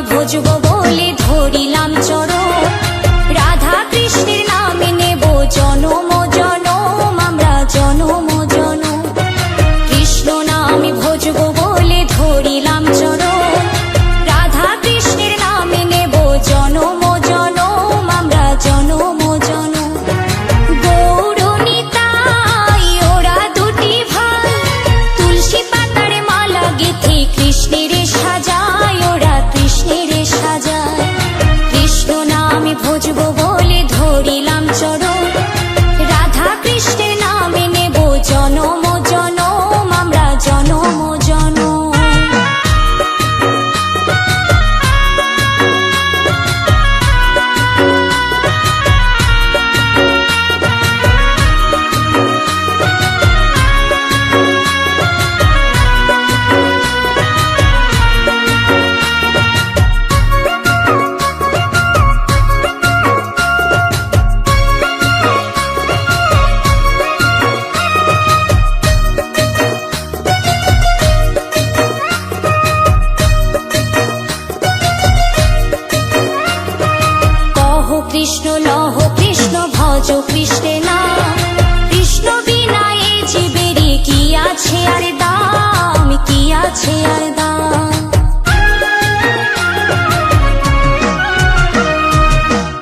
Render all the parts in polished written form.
ভজব বলে ধরিলাম চরণ, রাধা কৃষ্ণের নামে নেব জনম জনম, আমরা জনম জনম। কৃষ্ণ নামে ভজব বলে ধরিলাম চরণ, রাধা কৃষ্ণের নামে নেব জনম জনম, আমরা জনম জনম। গৌর নিতাই ওরা দুটি ভাই, তুলসী পাতার মালা গেঁথে কৃষ্ণের সাজায়, ওরা কৃষ্ণের সাজায়। কৃষ্ণ নামে ভজব বলে ধরিলাম চরণ, রাধা কৃষ্ণের নামে নেব জনম জনম, আমরা জনম জনম। কৃষ্ণ লহ কৃষ্ণ ভজ কৃষ্ণের নাম, কৃষ্ণ বিনা এ জীবের কি আছে আর দাম, কি আছে আর দাম।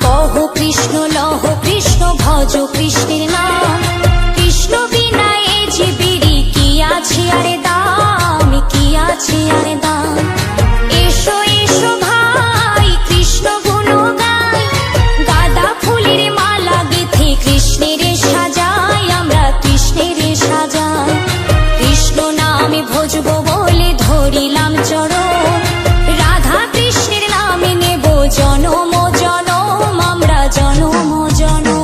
কহ কৃষ্ণ লহ কৃষ্ণ ভজ কৃষ্ণের নাম, কৃষ্ণ বিনা এ জীবের কি আছে আর দাম, কি আছে আর দাম। এসো এসো ভাই কৃষ্ণ গুণ গাই, গাঁদা ফুলের মালা গেঁথে কৃষ্ণের সাজাই, আমরা কৃষ্ণের সাজাই। কৃষ্ণ নামে ভজব বলে ধরিলাম চরণ, রাধা কৃষ্ণের নামে নেব জনম জনম, আমরা জনম জনম।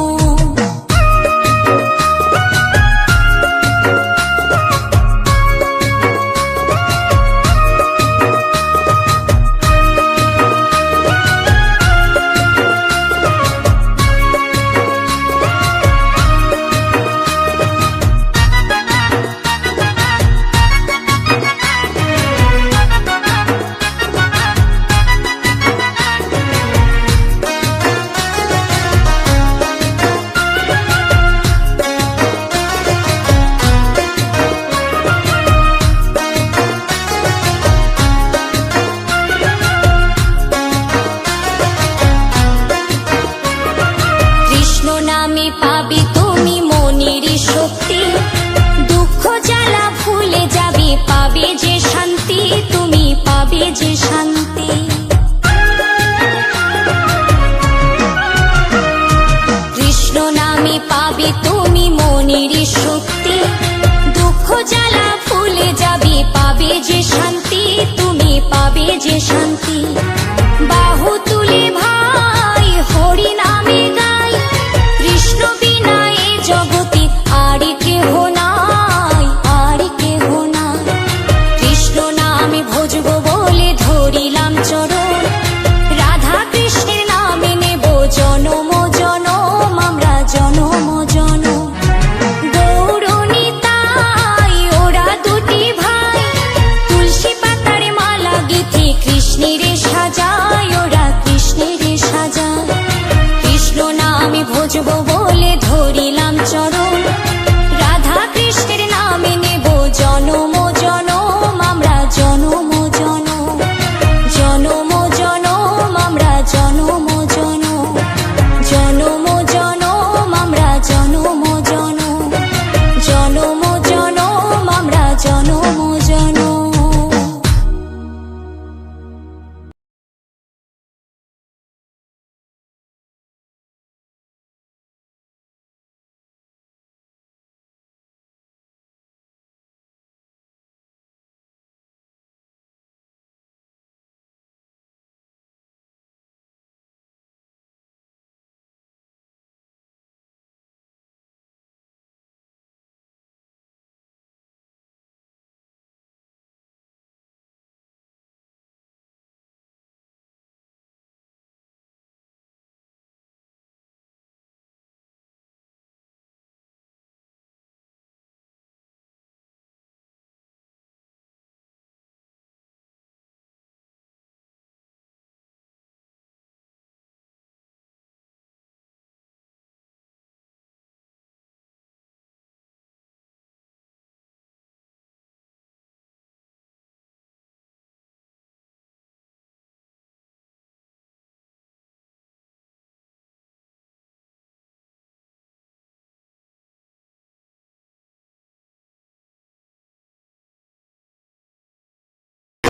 নামে পাবে তুমি মনের শক্তি, দুঃখ জ্বালা ভুলে যাবে, পাবে যে শান্তি, তুমি পাবে যে শান্তি। কৃষ্ণ নামে পাবে তুমি মনের শক্তি, দুঃখ জ্বালা ভুলে যাবে, পাবে যে শান্তি, তুমি পাবে যে শান্তি।